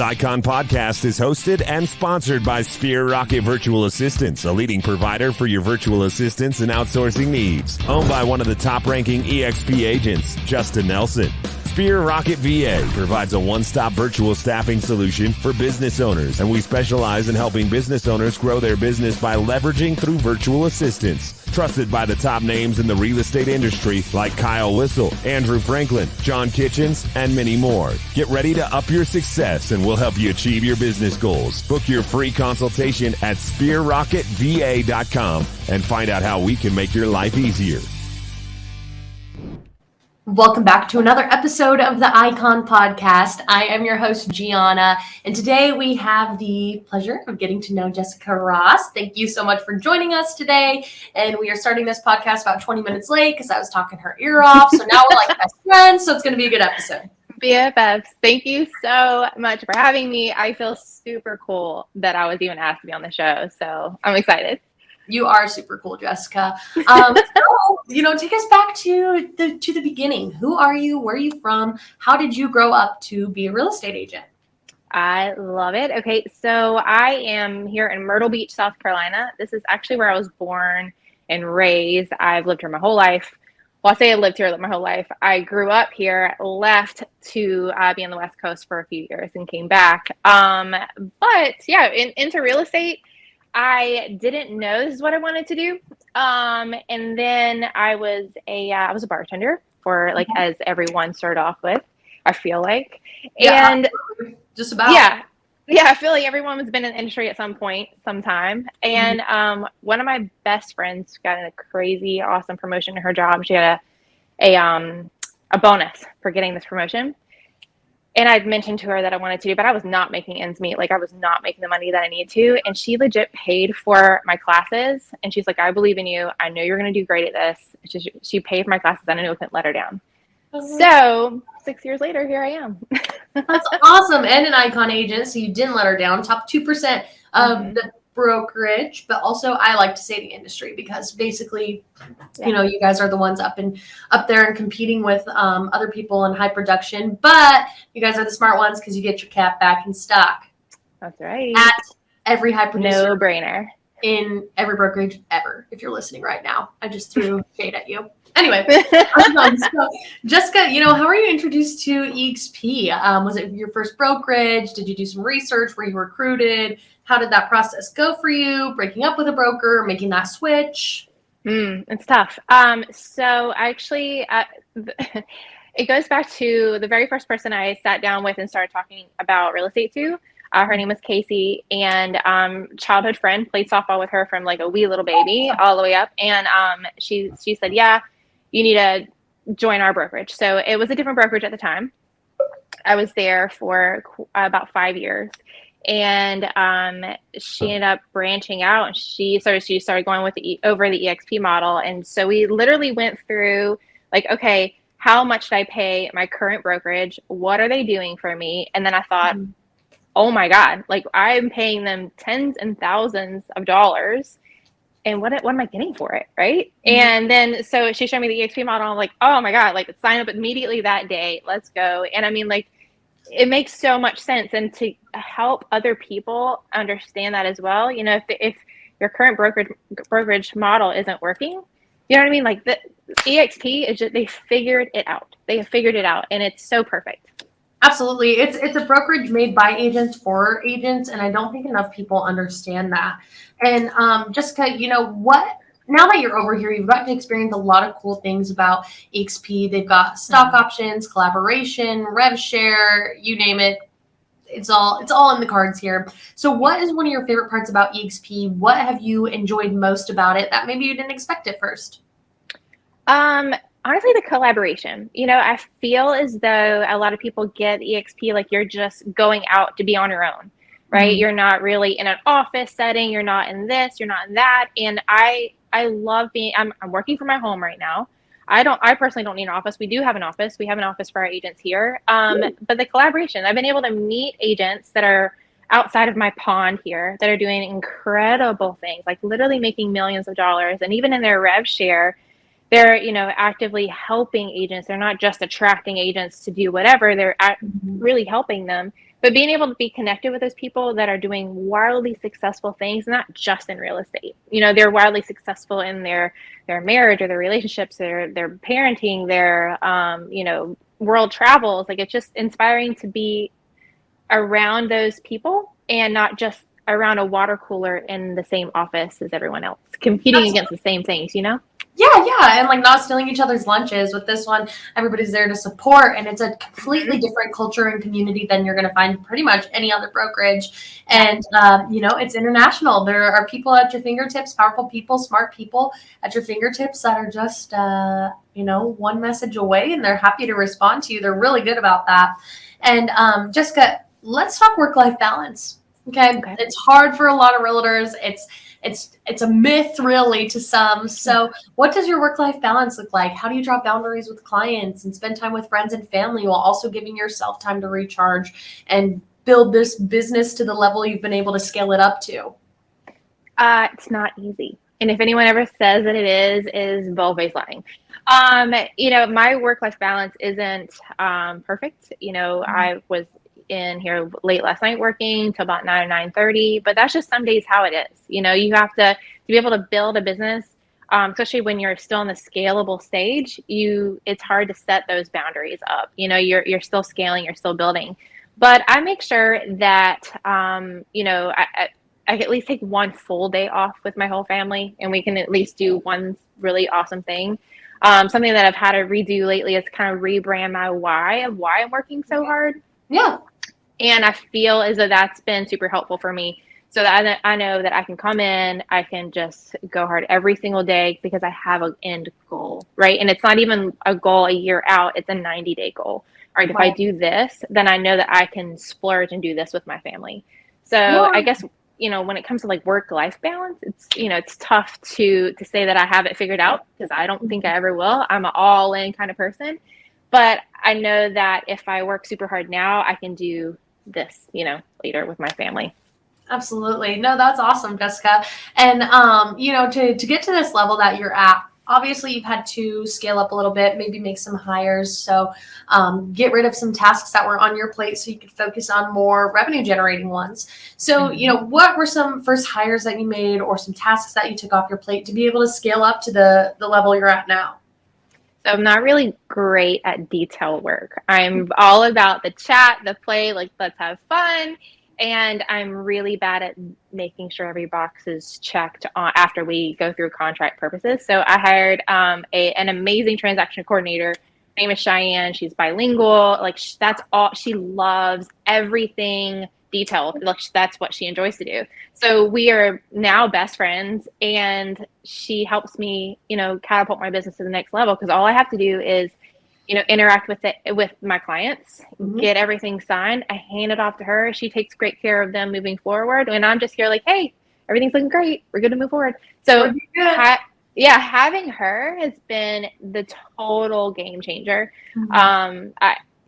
This Icon podcast is hosted and sponsored by Sphere Rocket Virtual Assistants, a leading provider for your virtual assistants and outsourcing needs. Owned by one of the top-ranking EXP agents, Justin Nelson. Sphere Rocket VA provides a one-stop virtual staffing solution for business owners, and we specialize in helping business owners grow their business by leveraging through virtual assistants. Trusted by the top names in the real estate industry like Kyle Whistle, Andrew Franklin, John Kitchens, and many more. Get ready to up your success and we'll help you achieve your business goals. Book your free consultation at sphererocketva.com and find out how we can make your life easier. Welcome back to another episode of the Icon Podcast. I am your host, Gianna, and today we have the pleasure of getting to know Jessica Ross. Thank you so much for joining us today. And we are starting this podcast about 20 minutes late because I was talking her ear off. So now we're like best friends, so it's going to be a good episode. BFFs, thank you so much for having me. I feel super cool that I was even asked to be on the show, so I'm excited. You are super cool, Jessica. Take us back to the beginning. Who are you? Where are you from? How did you grow up to be a real estate agent? I love it. Okay, so I am here in Myrtle Beach, South Carolina. This is actually where I was born and raised. I've lived here my whole life. Well, I say I lived here my whole life. I grew up here, left to be on the West Coast for a few years and came back. But yeah, into real estate. I didn't know this is what I wanted to do. And then I was a bartender for as everyone started off with, I feel like. Yeah, and just about. Yeah, I feel like everyone has been in the industry at some point, sometime. And one of my best friends got a crazy, awesome promotion in her job. She had a bonus for getting this promotion. And I'd mentioned to her that I wanted to do, but I was not making ends meet. I was not making the money that I need to. And she legit paid for my classes. And she's like, I believe in you. I know you're going to do great at this. She paid for my classes and I knew I couldn't let her down. So 6 years later, here I am. That's awesome. And an Icon agent. So you didn't let her down. Top 2% of the brokerage, but also I like to say the industry because basically, you guys are the ones up there and competing with other people in high production, but you guys are the smart ones because you get your cap back in stock. That's right. At every high producer. No brainer. In every brokerage ever. If you're listening right now, I just threw shade at you. Anyway, so Jessica, how are you introduced to EXP? Was it your first brokerage? Did you do some research? Were you recruited? How did that process go for you? Breaking up with a broker, making that switch? It's tough. So actually, it goes back to the very first person I sat down with and started talking about real estate to. Her name was Casey, and childhood friend, played softball with her from a wee little baby all the way up. And she said, yeah, you need to join our brokerage. So it was a different brokerage at the time. I was there for about 5 years. And she ended up branching out, and she started going with over the EXP model. And so we literally went through okay, how much did I pay my current brokerage? What are they doing for me? And then I thought, oh my God, I'm paying them tens and thousands of dollars. And what am I getting for it? Right. And then, so she showed me the EXP model. I'm like, oh my God, sign up immediately that day. Let's go. And I mean, it makes so much sense. And to help other people understand that as well, if your current brokerage model isn't working, you know what I mean? The EXP is just, they figured it out. They have figured it out, and it's so perfect. Absolutely. It's a brokerage made by agents for agents. And I don't think enough people understand that. And Jessica, now that you're over here, you've gotten to experience a lot of cool things about EXP. They've got stock options, collaboration, rev share, you name it. It's all in the cards here. So what is one of your favorite parts about EXP? What have you enjoyed most about it that maybe you didn't expect at first? Honestly, the collaboration. I feel as though a lot of people get EXP you're just going out to be on your own, right? You're not really in an office setting. You're not in this. You're not in that. And I love being. I'm working from my home right now. I personally don't need an office. We do have an office. We have an office for our agents here. But the collaboration. I've been able to meet agents that are outside of my pond here that are doing incredible things, literally making millions of dollars, and even in their rev share. They're, actively helping agents. They're not just attracting agents to do whatever. They're really helping them But being able to be connected with those people that are doing wildly successful things, not just in real estate. They're wildly successful in their marriage or their relationships, their parenting, their world travels. Like, it's just inspiring to be around those people and not just around a water cooler in the same office as everyone else, competing against the same things, Yeah, and like not stealing each other's lunches. With this one, everybody's there to support, and it's a completely different culture and community than you're going to find pretty much any other brokerage. And it's international. There are people at your fingertips, powerful people, smart people at your fingertips that are just one message away, and they're happy to respond to you. They're really good about that. And Jessica, let's talk work-life balance. Okay, it's hard for a lot of realtors. It's a myth, really, to some. So what does your work-life balance look like? How do you draw boundaries with clients and spend time with friends and family while also giving yourself time to recharge and build this business to the level you've been able to scale it up to? It's not easy. And if anyone ever says that it is bold-faced lying. My work-life balance isn't perfect. I was in here late last night working till about 9 or 9:30, but that's just some days how it is. You have to be able to build a business, especially when you're still in the scalable stage. It's hard to set those boundaries up. You're still scaling, you're still building. But I make sure that I at least take one full day off with my whole family, and we can at least do one really awesome thing. Something that I've had to redo lately is kind of rebrand my why I'm working so hard. Yeah. And I feel as though that's been super helpful for me, so that I know that I can come in, I can just go hard every single day because I have an end goal, right? And it's not even a goal a year out, it's a 90-day goal. All right, if I do this, then I know that I can splurge and do this with my family. So I guess, when it comes to like work-life balance, it's tough to say that I have it figured out, because I don't think I ever will. I'm an all-in kind of person. But I know that if I work super hard now, I can do this, later with my family. Absolutely. No, that's awesome, Jessica. And, to get to this level that you're at, obviously you've had to scale up a little bit, maybe make some hires. So get rid of some tasks that were on your plate so you could focus on more revenue generating ones. So, what were some first hires that you made or some tasks that you took off your plate to be able to scale up to the level you're at now? So I'm not really great at detail work. I'm all about the chat, the play, like let's have fun. And I'm really bad at making sure every box is checked after we go through contract purposes. So I hired an amazing transaction coordinator. Her name is Cheyenne. She's bilingual. Like, that's all. She loves everything detailed. Like, that's what she enjoys to do. So we are now best friends, and she helps me, catapult my business to the next level, because all I have to do is, interact with my clients, get everything signed. I hand it off to her. She takes great care of them moving forward. And I'm just here like, hey, everything's looking great. We're good to move forward. So having her has been the total game changer.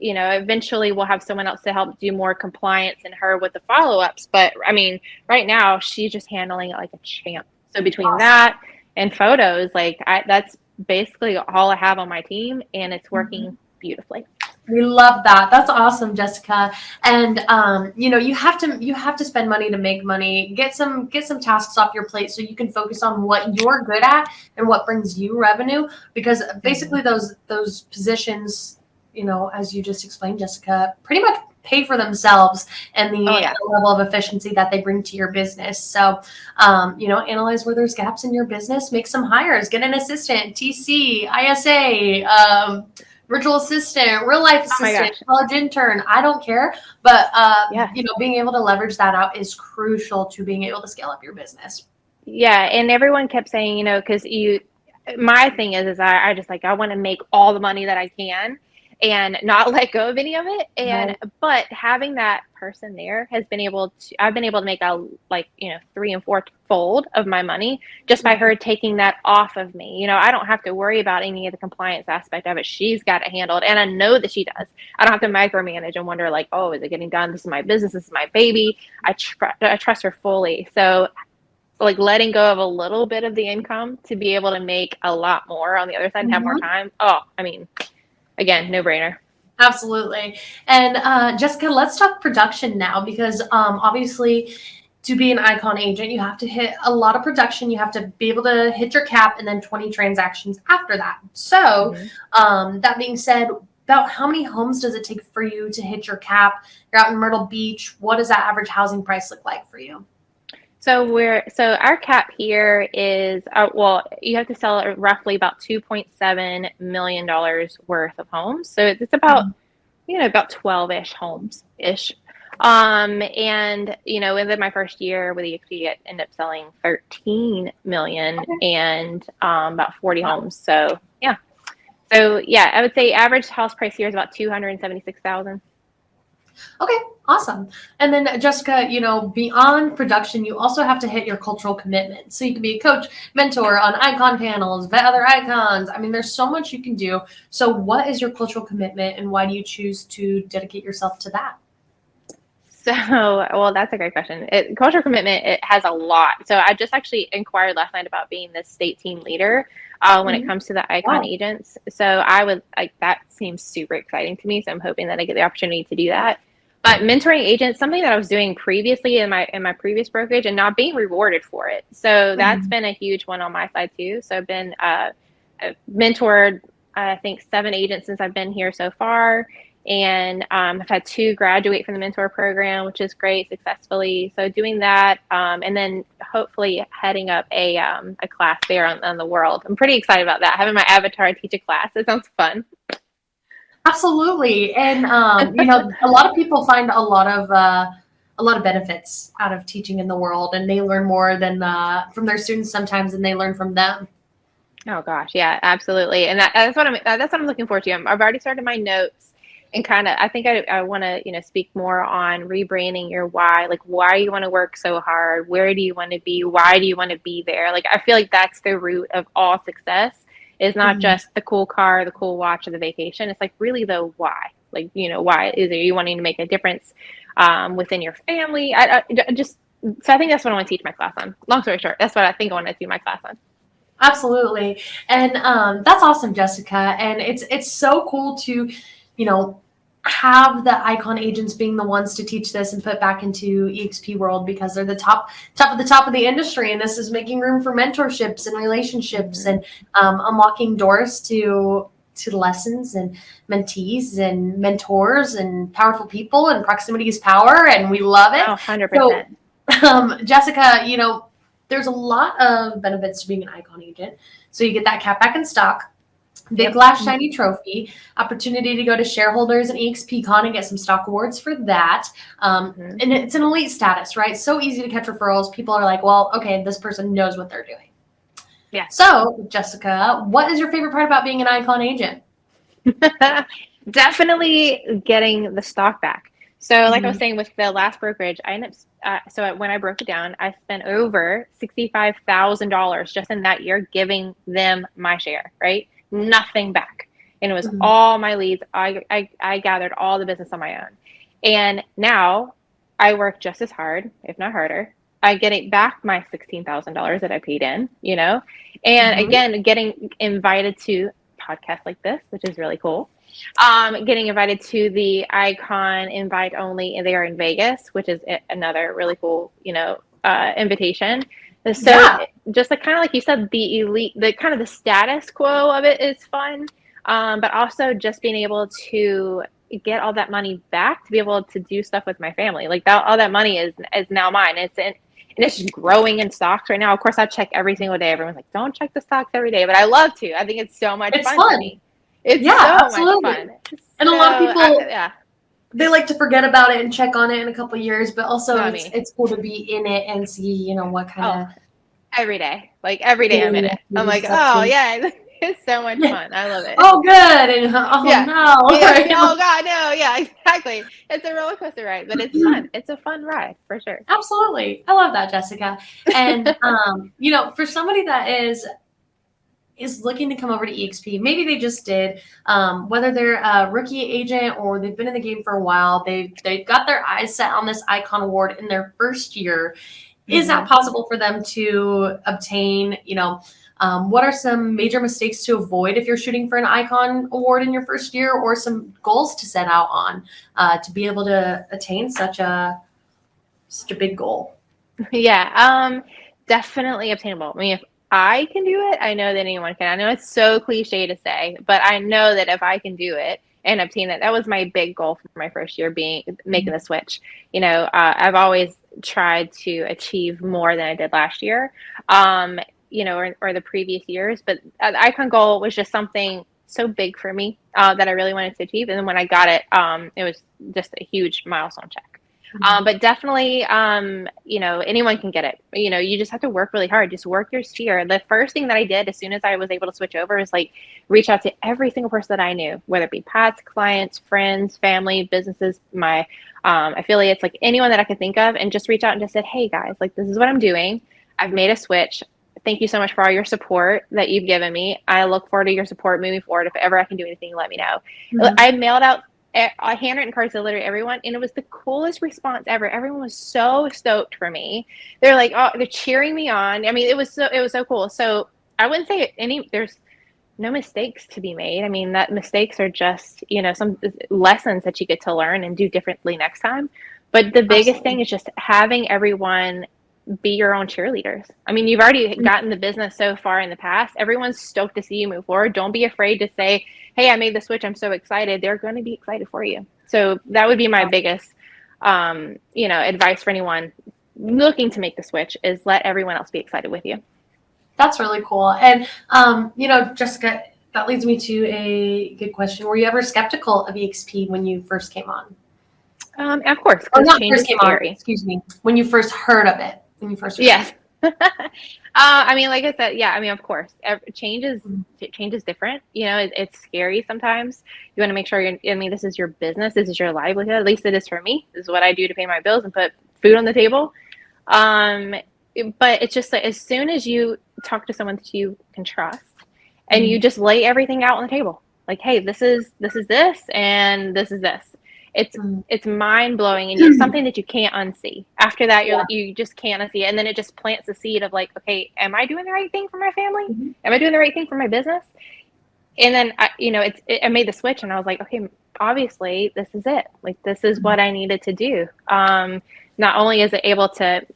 Eventually we'll have someone else to help do more compliance and her with the follow-ups. But I mean, right now she's just handling it like a champ. So between that and photos, that's basically all I have on my team, and it's working beautifully. We love that. That's awesome, Jessica. And you have to spend money to make money. Get some tasks off your plate so you can focus on what you're good at and what brings you revenue. Because basically those positions, as you just explained, Jessica, pretty much pay for themselves and the level of efficiency that they bring to your business. So, analyze where there's gaps in your business, make some hires, get an assistant, TC, ISA, virtual assistant, real life assistant, college intern. I don't care. But, being able to leverage that out is crucial to being able to scale up your business. Yeah. And everyone kept saying, because my thing is I just I want to make all the money that I can and not let go of any of it. But having that person there I've been able to make a 3 and 4 fold of my money just by her taking that off of me. I don't have to worry about any of the compliance aspect of it. She's got it handled, and I know that she does. I don't have to micromanage and wonder oh, is it getting done? This is my business. This is my baby. I trust her fully. So letting go of a little bit of the income to be able to make a lot more on the other side and have more time. Oh, I mean, again, no brainer. Absolutely. And Jessica, let's talk production now because obviously to be an icon agent, you have to hit a lot of production. You have to be able to hit your cap and then 20 transactions after that. So that being said, about how many homes does it take for you to hit your cap? You're out in Myrtle Beach. What does that average housing price look like for you? So our cap here is well, you have to sell roughly about $2.7 million worth of homes. So it's about about 12-ish homes ish. And within my first year with EXP, I ended up selling 13 million and about 40 homes. So yeah. So yeah, I would say average house price here is about 276,000. Okay, awesome. And then Jessica, beyond production, you also have to hit your cultural commitment. So you can be a coach, mentor on icon panels, vet other icons. I mean, there's so much you can do. So what is your cultural commitment and why do you choose to dedicate yourself to that? So, well, that's a great question. Cultural commitment, it has a lot. So I just actually inquired last night about being the state team leader when it comes to the icon agents. So I would that seems super exciting to me. So I'm hoping that I get the opportunity to do that. But mentoring agents, something that I was doing previously in my previous brokerage and not being rewarded for it. So that's been a huge one on my side too. So I've been mentored, I think 7 agents since I've been here so far. And I've had 2 graduate from the mentor program, which is great, successfully. So doing that, and then hopefully heading up a class there on the world. I'm pretty excited about that. Having my avatar teach a class. It sounds fun. Absolutely. And a lot of people find a lot of benefits out of teaching in the world, and they learn more than from their students sometimes than they learn from them. Oh gosh, yeah, absolutely. And that's what I'm looking forward to. I've already started my notes. And kind of, I think I want to, speak more on rebranding your why, like why you want to work so hard, where do you want to be, why do you want to be there? Like, I feel like that's the root of all success is not just the cool car, the cool watch, or the vacation. It's like really the why, like, why is it you wanting to make a difference within your family? So I think that's what I want to teach my class on. Long story short, that's what I think I want to do my class on. Absolutely. And that's awesome, Jessica. And it's so cool to, have the icon agents being the ones to teach this and put back into EXP world because they're the top of the industry. And this is making room for mentorships and relationships and unlocking doors to lessons and mentees and mentors and powerful people, and proximity is power. And we love it. Oh, 100%. So, Jessica, there's a lot of benefits to being an icon agent. So you get that cap back in stock. Big glass shiny trophy, opportunity to go to shareholders and EXP Con and get some stock awards for that. And it's an elite status, right? So easy to catch referrals. People are like, well, okay, this person knows what they're doing. Yeah. So, Jessica, what is your favorite part about being an icon agent? Definitely getting the stock back. So like I was saying with the last brokerage, I ended up, so when I broke it down, I spent over $65,000 just in that year giving them my share, right? Nothing back. And it was all my leads. I gathered all the business on my own. And now I work just as hard, if not harder. I get it back my $16,000 that I paid in, and again, getting invited to podcasts like this, which is really cool. Getting invited to the Icon invite only, and they are in Vegas, which is another really cool, invitation. So just kind of like you said, the elite, the kind of the status quo of it is fun. But also just being able to get all that money back to be able to do stuff with my family. Like all that money is now mine. And it's just growing in stocks right now. Of course, I check every single day. Everyone's like, don't check the stocks every day, but I love to. I think it's so much fun to me. It's so absolutely. much fun. And a lot of people, they like to forget about it and check on it in a couple of years, but also it's cool to be in it and see, what kind of. Every day. Like every day I'm in it. I'm like, oh yeah, it's so much fun. I love it. Oh, good. And no. Yeah. Oh God, no. Yeah, exactly. It's a roller coaster ride, but it's fun. It's a fun ride for sure. Absolutely. I love that, Jessica. And, for somebody that is looking to come over to EXP, maybe they just did, whether they're a rookie agent or they've been in the game for a while, they've got their eyes set on this Icon Award in their first year. is that possible for them to obtain, what are some major mistakes to avoid if you're shooting for an icon award in your first year, or some goals to set out on to be able to attain such a big goal? Yeah, definitely obtainable. I mean, if I can do it, I know that anyone can. I know it's so cliche to say, but I know that if I can do it and obtain it, that was my big goal for my first year, being making the switch. I've always tried to achieve more than I did last year, or the previous years. But the icon goal was just something so big for me that I really wanted to achieve. And then when I got it, it was just a huge milestone check. But definitely, anyone can get it. You just have to work really hard. Just work your sphere. The first thing that I did as soon as I was able to switch over is reach out to every single person that I knew, whether it be pets, clients, friends, family, businesses, my affiliates, anyone that I could think of, and just reach out and just said, hey guys, this is what I'm doing. I've made a switch. Thank you so much for all your support that you've given me. I look forward to your support moving forward. If ever I can do anything, let me know. I mailed out handwritten cards to literally everyone, and it was the coolest response ever. Everyone was so stoked for me. They're they're cheering me on. I mean, it was so cool. So I wouldn't say there's no mistakes to be made. I mean, that mistakes are just some lessons that you get to learn and do differently next time. But the biggest thing is just having everyone be your own cheerleaders. I mean, you've already gotten the business so far in the past. Everyone's stoked to see you move forward. Don't be afraid to say, hey, I made the switch. I'm so excited. They're going to be excited for you. So that would be my biggest, advice for anyone looking to make the switch, is let everyone else be excited with you. That's really cool. And, Jessica, that leads me to a good question. Were you ever skeptical of EXP when you first came on? Of course. Or not first came on, excuse me. When you first heard of it. Yes. I mean, like I said, yeah, I mean, of course, change is different. It's scary sometimes. You want to make sure this is your business. This is your livelihood. At least it is for me. This is what I do to pay my bills and put food on the table. But it's just as soon as you talk to someone that you can trust and you just lay everything out on the table, hey, this is this and this is this. It's mind blowing, and it's something that you can't unsee. After that, you just can't unsee it, and then it just plants the seed of okay, am I doing the right thing for my family? Am I doing the right thing for my business? And then I made the switch, and I was like, okay, obviously this is it. This is what I needed to do. Not only is it able to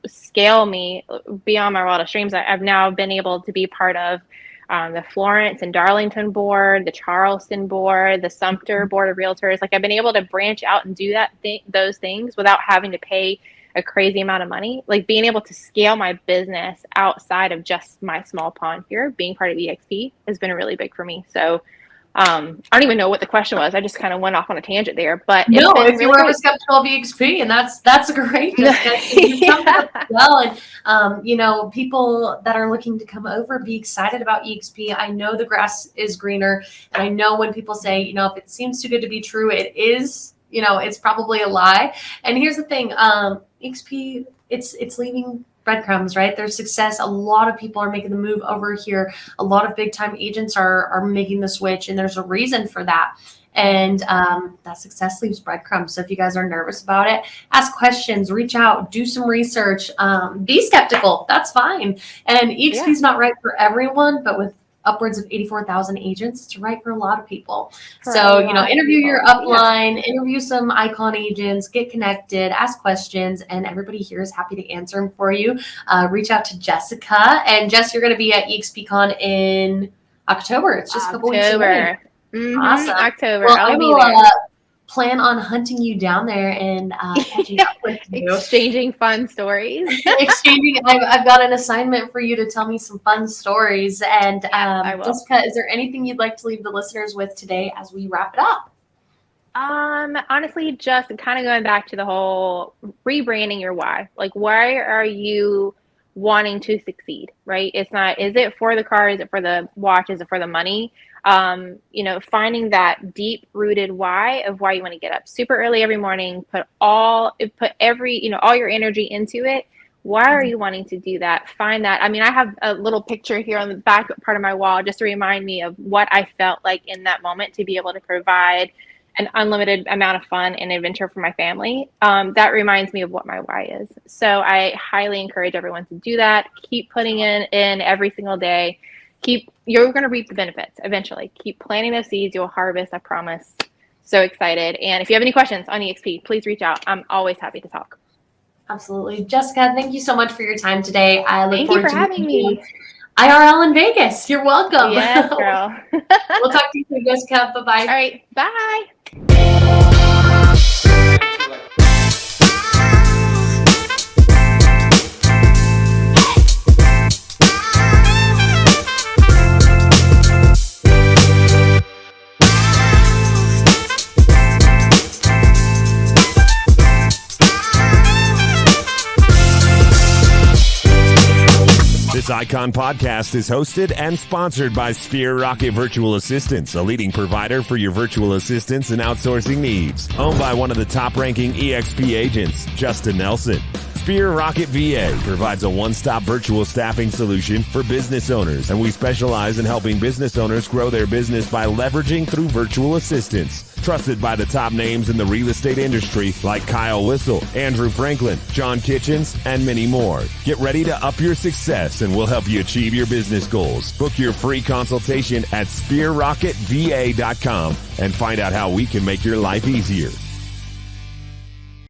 scale me beyond my wildest dreams, I've now been able to be part of the Florence and Darlington board, the Charleston board, the Sumter board of realtors. I've been able to branch out and do those things without having to pay a crazy amount of money. Being able to scale my business outside of just my small pond here, being part of EXP, has been really big for me. So I don't even know what the question was. I just kind of went off on a tangent there. But no, if you were ever skeptical of EXP, and that's great. Well, and people that are looking to come over, be excited about EXP. I know the grass is greener, and I know when people say, if it seems too good to be true, it is. It's probably a lie. And here's the thing, EXP, it's leaving breadcrumbs, right? There's success. A lot of people are making the move over here. A lot of big time agents are making the switch, and there's a reason for that. And that success leaves breadcrumbs. So if you guys are nervous about it, ask questions, reach out, do some research, be skeptical. That's fine. And EXP is not right for everyone, but with upwards of 84,000 agents, it's right for a lot of people. So, interview your upline, interview some icon agents, get connected, ask questions, and everybody here is happy to answer them for you. Reach out to Jessica. And Jess, you're going to be at EXPCon in October. It's just a couple weeks away. Awesome. October. Well, I'll be there. Plan on hunting you down there and catching up with you. Exchanging fun stories. I've got an assignment for you to tell me some fun stories. And Jessica, is there anything you'd like to leave the listeners with today as we wrap it up? Honestly, just kind of going back to the whole rebranding your why. Why are you wanting to succeed, right? It's not, is it for the car? Is it for the watch? Is it for the money? Finding that deep rooted why of why you want to get up super early every morning, put all your energy into it. Why are you wanting to do that? Find that. I mean, I have a little picture here on the back part of my wall just to remind me of what I felt like in that moment, to be able to provide an unlimited amount of fun and adventure for my family. That reminds me of what my why is. So I highly encourage everyone to do that. Keep putting in every single day. You're going to reap the benefits eventually. Keep planting those seeds. You'll harvest, I promise. So excited. And if you have any questions on EXP, please reach out. I'm always happy to talk. Absolutely. Jessica, thank you so much for your time today. I look Thank forward you for to having me. IRL in Vegas. You're welcome. Yes, girl. We'll talk to you soon, Jessica. Bye-bye. All right. Bye. This Icon podcast is hosted and sponsored by Sphere Rocket Virtual Assistants, a leading provider for your virtual assistants and outsourcing needs. Owned by one of the top-ranking EXP agents, Justin Nelson. Sphere Rocket VA provides a one-stop virtual staffing solution for business owners, and we specialize in helping business owners grow their business by leveraging through virtual assistants. Trusted by the top names in the real estate industry like Kyle Whistle, Andrew Franklin, John Kitchens, and many more. Get ready to up your success and we'll help you achieve your business goals. Book your free consultation at sphererocketva.com and find out how we can make your life easier.